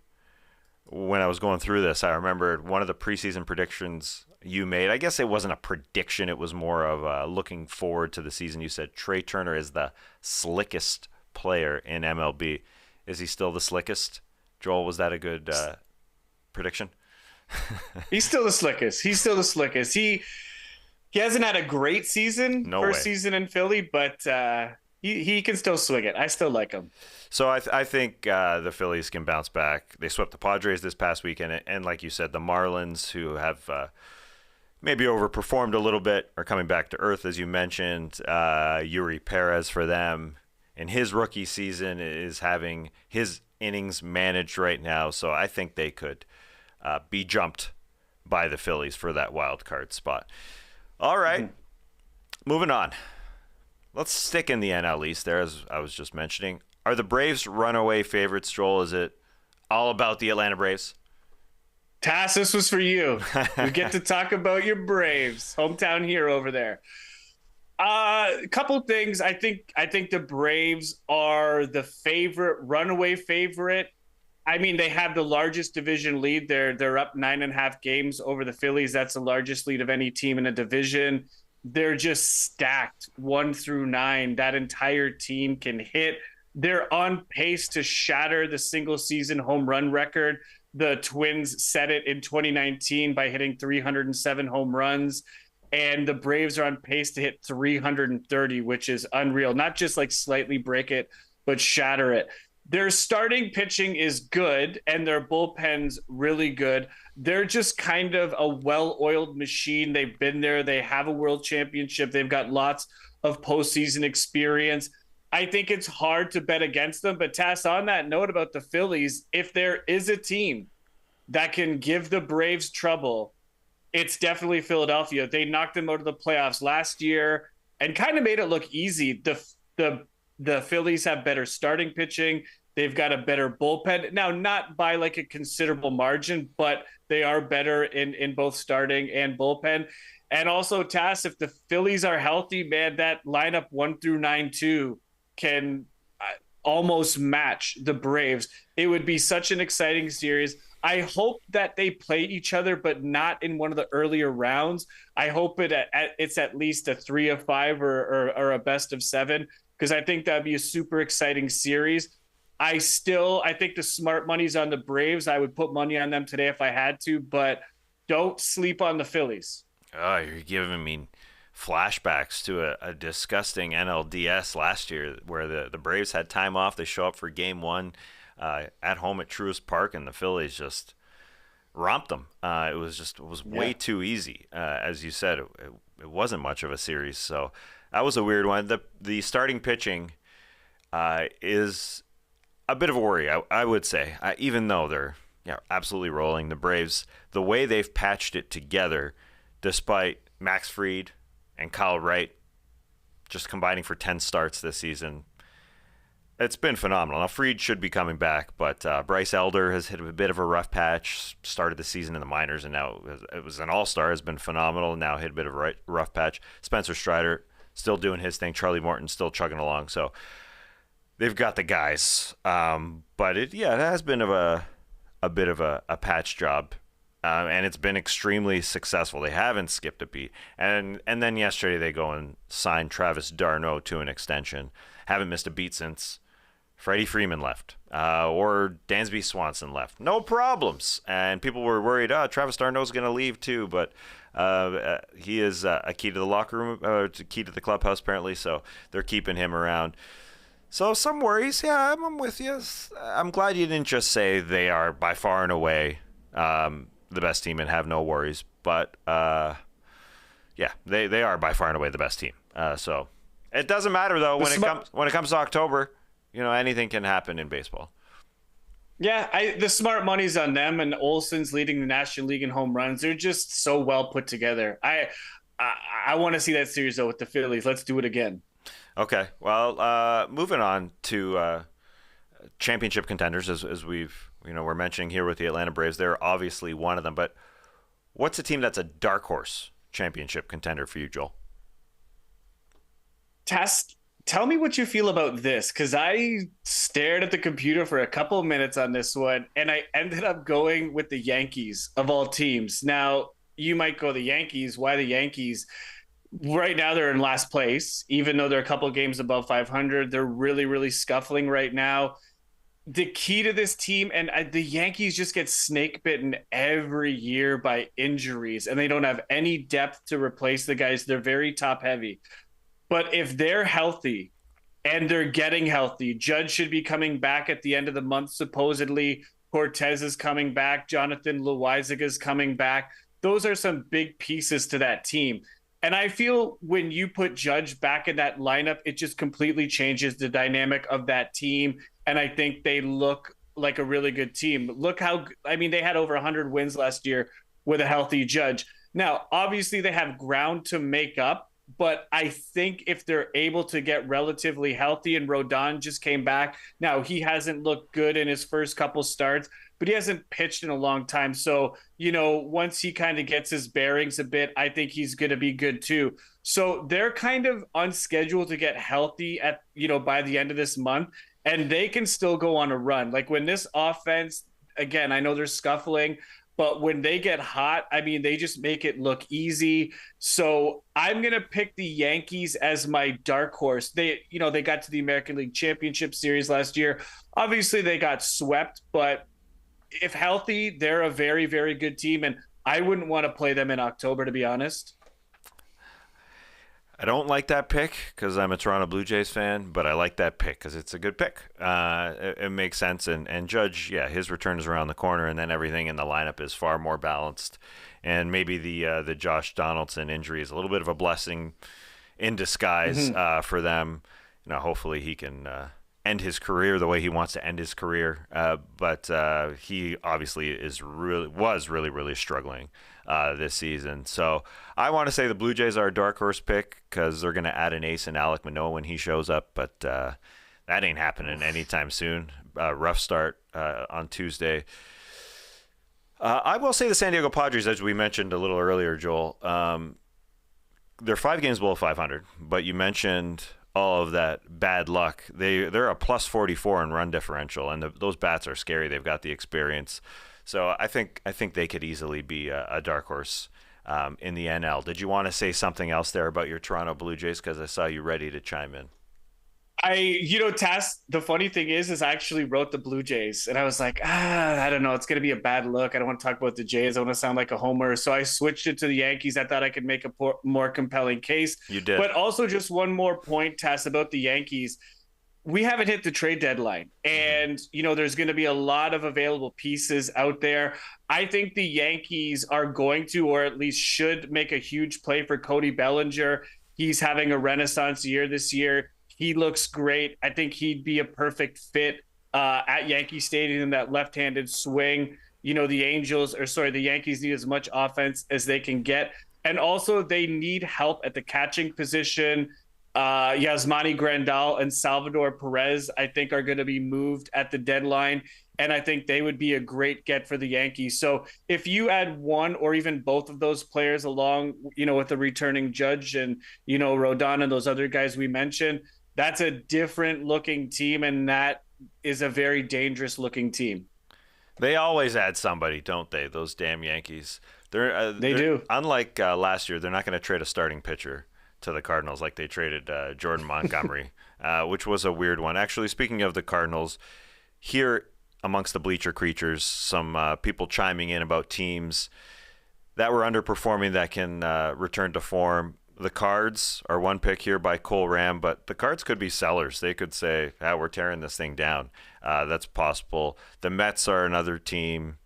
when I was going through this, I remembered one of the preseason predictions you made. I guess it wasn't a prediction. It was more of looking forward to the season. You said Trey Turner is the slickest player in MLB. Is he still the slickest? Joel, was that a good prediction? He's still the slickest. He hasn't had a great season, first season in Philly, but he can still swing it. I still like him. So I think the Phillies can bounce back. They swept the Padres this past weekend, and like you said, the Marlins, who have maybe overperformed a little bit, are coming back to earth, as you mentioned. Yuri Perez for them in his rookie season is having his innings managed right now, so I think they could be jumped by the Phillies for that wild card spot. All right, moving on. Let's stick in the NL East there, as I was just mentioning. Are the Braves runaway favorites, Joel? Is it all about the Atlanta Braves? Tas, this was for you. You get to talk about your Braves, hometown hero over there. A couple things. I think the Braves are the runaway favorite. I mean, they have the largest division lead. They're up 9.5 games over the Phillies. That's the largest lead of any team in a division. They're just stacked 1 through 9. That entire team can hit. They're on pace to shatter the single season home run record. The Twins set it in 2019 by hitting 307 home runs. And the Braves are on pace to hit 330, which is unreal. Not just like slightly break it, but shatter it. Their starting pitching is good, and their bullpen's really good. They're just kind of a well-oiled machine. They've been there. They have a world championship. They've got lots of postseason experience. I think it's hard to bet against them. But Tas, on that note about the Phillies, if there is a team that can give the Braves trouble, it's definitely Philadelphia. They knocked them out of the playoffs last year and kind of made it look easy. The Phillies have better starting pitching. They've got a better bullpen. Now, not by like a considerable margin, but they are better in both starting and bullpen. And also, Tas, if the Phillies are healthy, man, that lineup 1 through 9 too can almost match the Braves. It would be such an exciting series. I hope that they play each other, but not in one of the earlier rounds. I hope it's at least a 3 of 5 or a best of 7, because I think that'd be a super exciting series. I think the smart money's on the Braves. I would put money on them today if I had to, but don't sleep on the Phillies. Oh, you're giving me flashbacks to a disgusting NLDS last year where the Braves had time off. They show up for game 1 at home at Truist Park, and the Phillies just romped them. It was way too easy. As you said, it wasn't much of a series, so that was a weird one. The starting pitching is a bit of a worry, I would say, even though they're absolutely rolling. The Braves, the way they've patched it together, despite Max Fried and Kyle Wright just combining for 10 starts this season, it's been phenomenal. Now, Fried should be coming back, but Bryce Elder has hit a bit of a rough patch, started the season in the minors, and now it was an all-star, has been phenomenal, now hit a bit of a rough patch. Spencer Strider still doing his thing. Charlie Morton still chugging along. So they've got the guys. But it has been a bit of a patch job. And it's been extremely successful. They haven't skipped a beat. And then yesterday they go and sign Travis d'Arnaud to an extension. Haven't missed a beat since Freddie Freeman left or Dansby Swanson left. No problems. And people were worried, Travis d'Arnaud's going to leave too. But he is a key to the locker room, key to the clubhouse apparently. So they're keeping him around. So some worries. Yeah, I'm with you. I'm glad you didn't just say they are by far and away the best team and have no worries. But they are by far and away the best team. So it doesn't matter though when it comes to October. Anything can happen in baseball. Yeah, the smart money's on them, and Olsen's leading the National League in home runs. They're just so well put together. I want to see that series though with the Phillies. Let's do it again. Okay. Well, moving on to championship contenders, as we're mentioning here with the Atlanta Braves. They're obviously one of them, but what's a team that's a dark horse championship contender for you, Joel? Tell me what you feel about this, because I stared at the computer for a couple of minutes on this one, and I ended up going with the Yankees of all teams. Now, you might go the Yankees. Why the Yankees? Right now, they're in last place, even though they're a couple of games above 500. They're really, really scuffling right now. The key to this team, and the Yankees just get snake bitten every year by injuries, and they don't have any depth to replace the guys. They're very top heavy. But if they're healthy, and they're getting healthy. Judge should be coming back at the end of the month, supposedly. Cortez is coming back. Jonathan Loaizaga is coming back. Those are some big pieces to that team. And I feel when you put Judge back in that lineup, it just completely changes the dynamic of that team. And I think they look like a really good team. Look how, I mean, they had over 100 wins last year with a healthy Judge. Now, obviously, they have ground to make up. But I think if they're able to get relatively healthy, and Rodon just came back. Now, he hasn't looked good in his first couple starts, but he hasn't pitched in a long time. So, once he kind of gets his bearings a bit, I think he's going to be good too. So they're kind of on schedule to get healthy at, by the end of this month, and they can still go on a run. Like when this offense, again, I know they're scuffling, but when they get hot, I mean, they just make it look easy. So I'm going to pick the Yankees as my dark horse. They got to the American League Championship Series last year. Obviously, they got swept, but if healthy, they're a very, very good team. And I wouldn't want to play them in October, to be honest. I don't like that pick because I'm a Toronto Blue Jays fan, but I like that pick because it's a good pick. It makes sense. And Judge, his return is around the corner, and then everything in the lineup is far more balanced. And maybe the Josh Donaldson injury is a little bit of a blessing in disguise for them. Hopefully he can end his career the way he wants to end his career. But he obviously was really, really struggling this season. So I want to say the Blue Jays are a dark horse pick because they're going to add an ace in Alek Manoah when he shows up. But that ain't happening anytime soon. Rough start on Tuesday. I will say the San Diego Padres, as we mentioned a little earlier, Joel, they're 5 games below 500, but you mentioned all of that bad luck. They're a plus 44 in run differential, and those bats are scary. They've got the experience. So I think they could easily be a dark horse in the NL. Did you want to say something else there about your Toronto Blue Jays? Because I saw you ready to chime in. Tass, the funny thing is I actually wrote the Blue Jays, and I was like, I don't know, it's going to be a bad look. I don't want to talk about the Jays. I want to sound like a homer. So I switched it to the Yankees. I thought I could make a more compelling case. You did. But also just one more point, Tass, about the Yankees. We haven't hit the trade deadline, and, there's going to be a lot of available pieces out there. I think the Yankees are going to, or at least should, make a huge play for Cody Bellinger. He's having a renaissance year this year. He looks great. I think he'd be a perfect fit at Yankee Stadium in that left-handed swing. The Yankees need as much offense as they can get. And also they need help at the catching position. Yasmani Grandal and Salvador Perez, I think, are going to be moved at the deadline. And I think they would be a great get for the Yankees. So if you add one or even both of those players along, with the returning Judge and, Rodon and those other guys we mentioned, that's a different looking team, and that is a very dangerous looking team. They always add somebody, don't they? Those damn Yankees. They do. Unlike last year, they're not going to trade a starting pitcher to the Cardinals like they traded Jordan Montgomery, which was a weird one. Actually, speaking of the Cardinals, here amongst the bleacher creatures, some people chiming in about teams that were underperforming that can return to form. The Cards are one pick here by Cole Ram, but the Cards could be sellers. They could say, we're tearing this thing down. That's possible. The Mets are another team.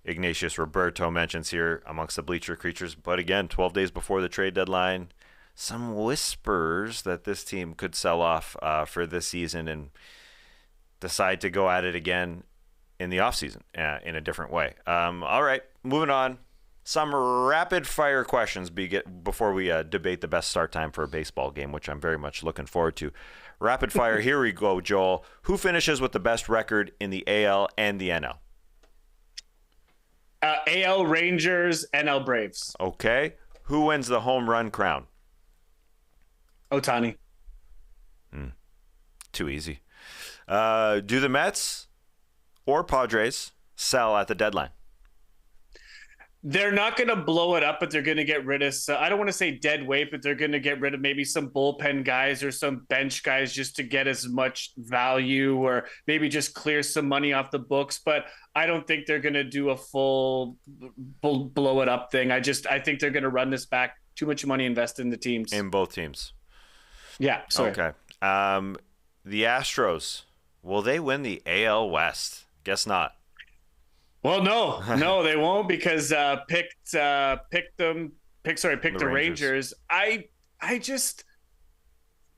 Ignatius Roberto mentions here amongst the bleacher creatures. But again, 12 days before the trade deadline, some whispers that this team could sell off for this season and decide to go at it again in the offseason in a different way. All right, moving on. Some rapid-fire questions before we debate the best start time for a baseball game, which I'm very much looking forward to. Rapid fire, here we go, Joel. Who finishes with the best record in the AL and the NL? AL Rangers, NL Braves. Okay. Who wins the home run crown? Ohtani. Too easy. Do the Mets or Padres sell at the deadline? They're not going to blow it up, but they're going to get rid of, I don't want to say dead weight, but they're going to get rid of maybe some bullpen guys or some bench guys just to get as much value, or maybe just clear some money off the books. But I don't think they're going to do a full blow it up thing. I think they're going to run this back. Too much money invested in the teams. In both teams. Yeah. Sorry. Okay. The Astros, will they win the AL West? Guess not. Well, no, they won't, because picked the Rangers.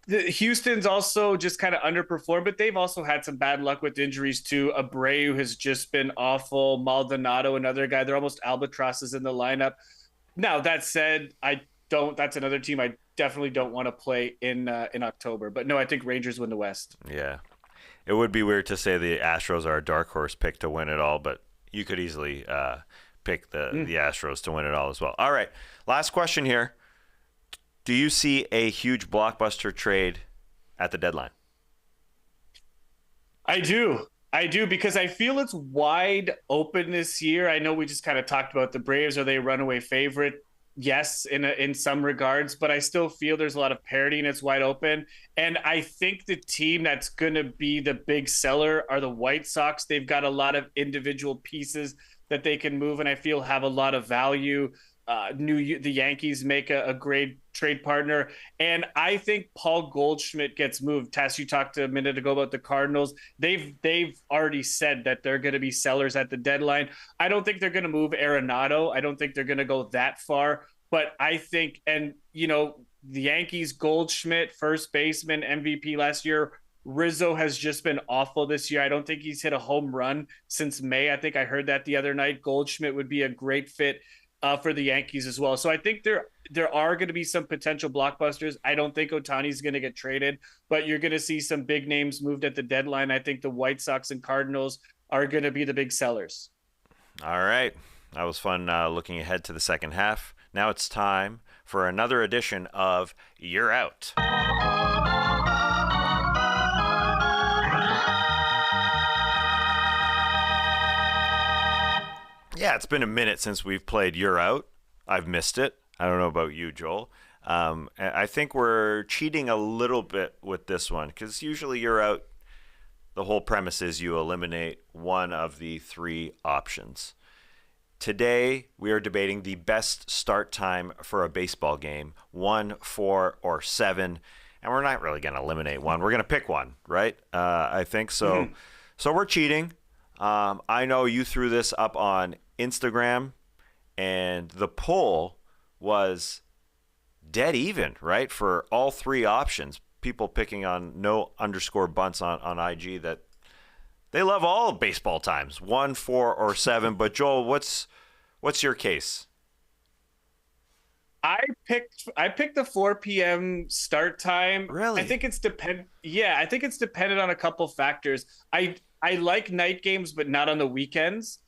Houston's also just kind of underperformed, but they've also had some bad luck with injuries too. Abreu has just been awful. Maldonado, another guy. They're almost albatrosses in the lineup. Now, that said, that's another team I definitely don't want to play in October. But no, I think Rangers win the West. Yeah. It would be weird to say the Astros are a dark horse pick to win it all, but you could easily pick the Astros to win it all as well. All right, last question here. Do you see a huge blockbuster trade at the deadline? I do, because I feel it's wide open this year. I know we just kind of talked about the Braves. Are they a runaway favorite? Yes, in some regards, but I still feel there's a lot of parity and it's wide open. And I think the team that's going to be the big seller are the White Sox. They've got a lot of individual pieces that they can move, and I feel have a lot of value. The Yankees make a great trade partner, and I think Paul Goldschmidt gets moved. Tess, you talked a minute ago about the Cardinals. They've already said that they're going to be sellers at the deadline. I don't think they're going to move Arenado. I don't think they're going to go that far, but I think, and the Yankees, Goldschmidt, first baseman, MVP last year. Rizzo has just been awful this year. I don't think he's hit a home run since May. I think I heard that the other night. Goldschmidt would be a great fit for the Yankees as well. So I think there are going to be some potential blockbusters. I don't think Ohtani's going to get traded, but you're going to see some big names moved at the deadline. I think the White Sox and Cardinals are going to be the big sellers. All right. That was fun looking ahead to the second half. Now it's time for another edition of You're Out. Yeah, it's been a minute since we've played You're Out. I've missed it. I don't know about you, Joel. I think we're cheating a little bit with this one, because usually You're Out, the whole premise is you eliminate one of the three options. Today, we are debating the best start time for a baseball game, 1, 4, or 7. And we're not really going to eliminate one. We're going to pick one, right? I think so. Mm-hmm. So we're cheating. I know you threw this up on Instagram, and the poll was dead even, right? For all three options. People picking on _bunts on IG that they love all baseball times, 1, 4, or 7. But Joel, what's your case? I picked the 4 p.m. start time. Really? I think it's dependent on a couple factors. I like night games, but not on the weekends.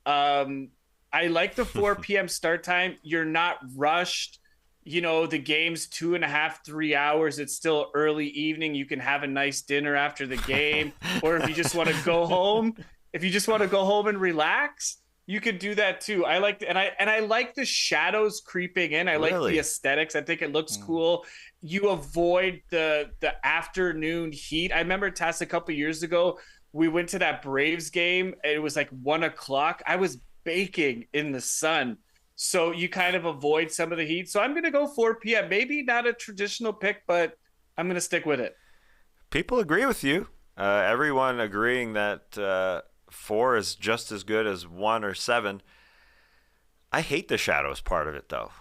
I like the 4 p.m. start time. You're not rushed. The game's 2.5, 3 hours. It's still early evening. You can have a nice dinner after the game. Or if you just want to go home, and relax, you could do that too. I like the shadows creeping in. I like the aesthetics. I think it looks cool. You avoid the afternoon heat. I remember, Tass, a couple years ago, we went to that Braves game. It was like 1:00. I was baking in the sun. So you kind of avoid some of the heat. So I'm going to go 4 p.m. Maybe not a traditional pick, but I'm going to stick with it. People agree with you. Everyone agreeing that 4 is just as good as 1 or 7. I hate the shadows part of it, though.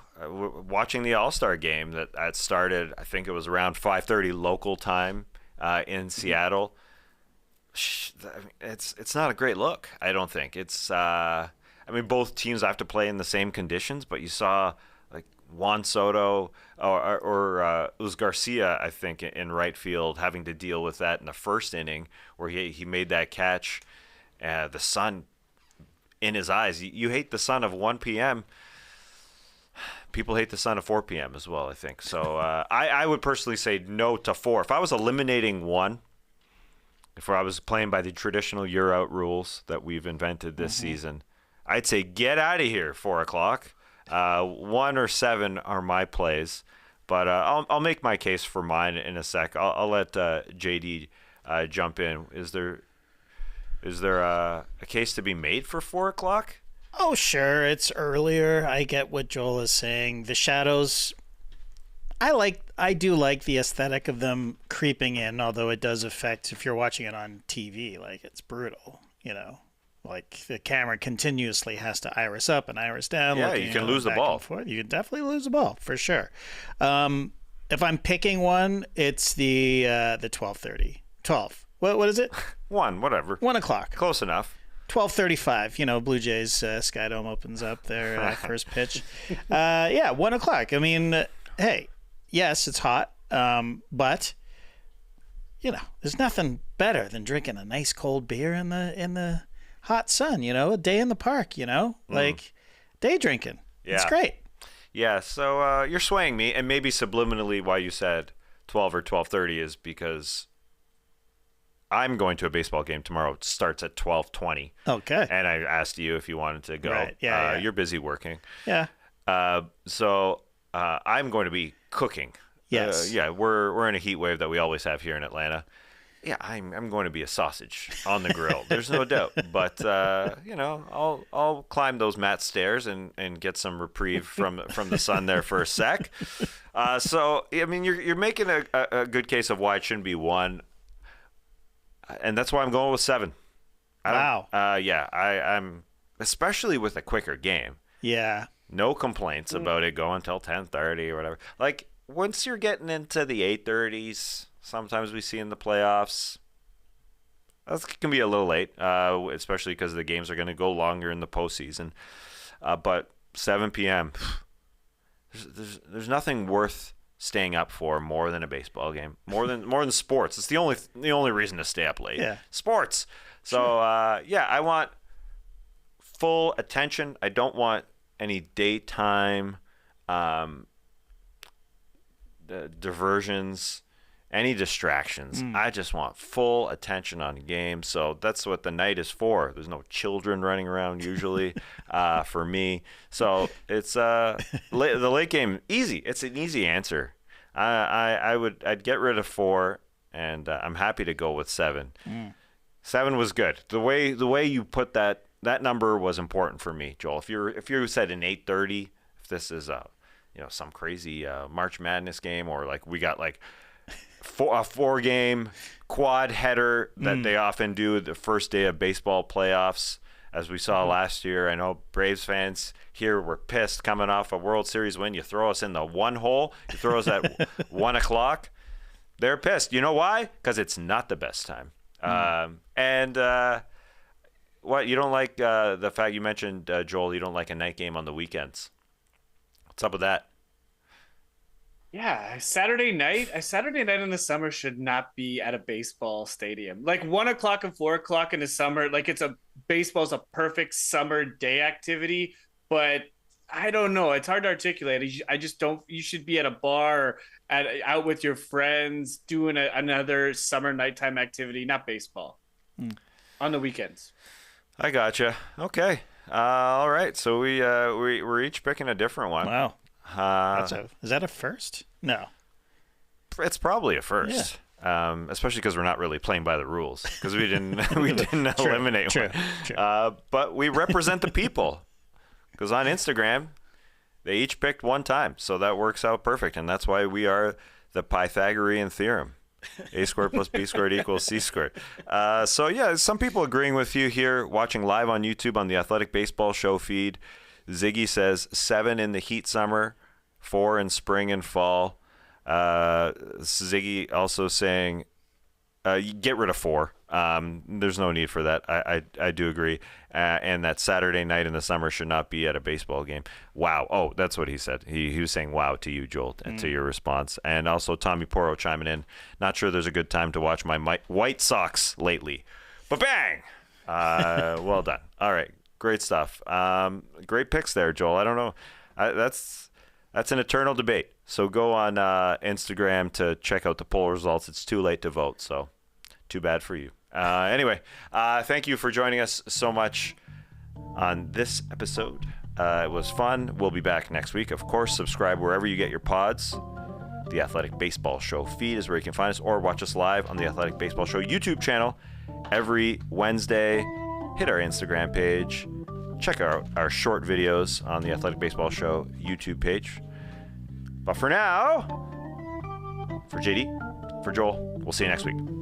Watching the All-Star game that started, I think it was around 5:30 local time in Seattle. It's not a great look, I don't think. It's both teams have to play in the same conditions, but you saw like Juan Soto or it was Garcia, I think, in right field having to deal with that in the first inning where he made that catch. The sun in his eyes. You hate the sun of 1 p.m. People hate the sun of 4 p.m. as well, I think. So I would personally say no to 4. If I was eliminating one, if I was playing by the traditional you're out rules that we've invented this season, I'd say get out of here, 4 o'clock. 1 or 7 are my plays, but I'll make my case for mine in a sec. I'll let JD jump in. Is there a case to be made for 4 o'clock? Oh, sure. It's earlier. I get what Joel is saying. The shadows, I do like the aesthetic of them creeping in, although it does affect, if you're watching it on TV, like, it's brutal, you know? Like, the camera continuously has to iris up and iris down. Yeah, you can lose the ball. You can definitely lose the ball, for sure. If I'm picking one, it's the 12:30. 12. What is it? 1, whatever. 1 o'clock. Close enough. 12:35. You know, Blue Jays Sky Dome opens up their first pitch. 1 o'clock. I mean, hey, yes, it's hot, but you know, there's nothing better than drinking a nice cold beer in the hot sun. You know, a day in the park. You know, like day drinking. Yeah. It's great. Yeah. So you're swaying me, and maybe subliminally why you said 12 or 12:30 is because I'm going to a baseball game tomorrow. It starts at 12:20. Okay. And I asked you if you wanted to go. Right. Yeah. You're busy working. Yeah. So I'm going to be cooking. Yes. We're in a heat wave that we always have here in Atlanta. Yeah, I'm going to be a sausage on the grill. There's no doubt. But you know, I'll climb those mat stairs and get some reprieve from the sun there for a sec. So I mean, you're making a good case of why it shouldn't be 1. And that's why I'm going with 7. Wow. I'm especially with a quicker game. Yeah. No complaints about it going until 10:30 or whatever. Like once you're getting into the 8:30s, sometimes we see in the playoffs, that can be a little late, especially because the games are going to go longer in the postseason. But 7 p.m. There's nothing worth staying up for more than a baseball game, more than sports. It's the only reason to stay up late. Yeah. Sports. So I want full attention. I don't want any daytime diversions, any distractions. I just want full attention on the game. So that's what the night is for. There's no children running around usually for me. So it's the late game easy. It's an easy answer. I'd get rid of 4, and I'm happy to go with 7. 7 was good. The way you put that number was important for me, Joel. If you said an 8:30, if this is some crazy March Madness game, or like we got like a 4-game quad header that they often do the first day of baseball playoffs, as we saw last year. I know Braves fans here were pissed coming off a World Series win. You throw us in the 1 hole. You throw us at 1 o'clock. They're pissed. You know why? Because it's not the best time. What, you don't like the fact you mentioned, Joel, you don't like a night game on the weekends. What's up with that? Yeah, Saturday night in the summer should not be at a baseball stadium. Like 1 o'clock and 4 o'clock in the summer, like baseball's a perfect summer day activity, but I don't know. It's hard to articulate. I just don't. You should be at a bar, out with your friends, doing another summer nighttime activity, not baseball, on the weekends. I gotcha. Okay. All right. So we're each picking a different one. Wow. Is that a first? No. It's probably a first. Yeah. Especially because we're not really playing by the rules, because we didn't eliminate one. True. But we represent the people, because on Instagram they each picked 1 time, so that works out perfect, and that's why we are the Pythagorean Theorem. A squared plus B squared equals C squared. So yeah, some people agreeing with you here, watching live on YouTube on the Athletic Baseball Show feed. Ziggy says 7 in the heat summer, 4 in spring and fall. Ziggy also saying get rid of 4. There's no need for that. I do agree. And that Saturday night in the summer should not be at a baseball game. Wow. Oh, that's what he said. He was saying wow to you, Joel, and to your response. And also Tommy Poro chiming in. Not sure there's a good time to watch my White Sox lately. But bang! Well done. All right. Great stuff. Great picks there, Joel. I don't know. That's an eternal debate. So go on Instagram to check out the poll results. It's too late to vote, so too bad for you. Anyway, thank you for joining us so much on this episode. It was fun. We'll be back next week. Of course, subscribe wherever you get your pods. The Athletic Baseball Show feed is where you can find us, or watch us live on the Athletic Baseball Show YouTube channel every Wednesday. Hit our Instagram page. Check out our short videos on the Athletic Baseball Show YouTube page. But for now, for JD, for Joel, we'll see you next week.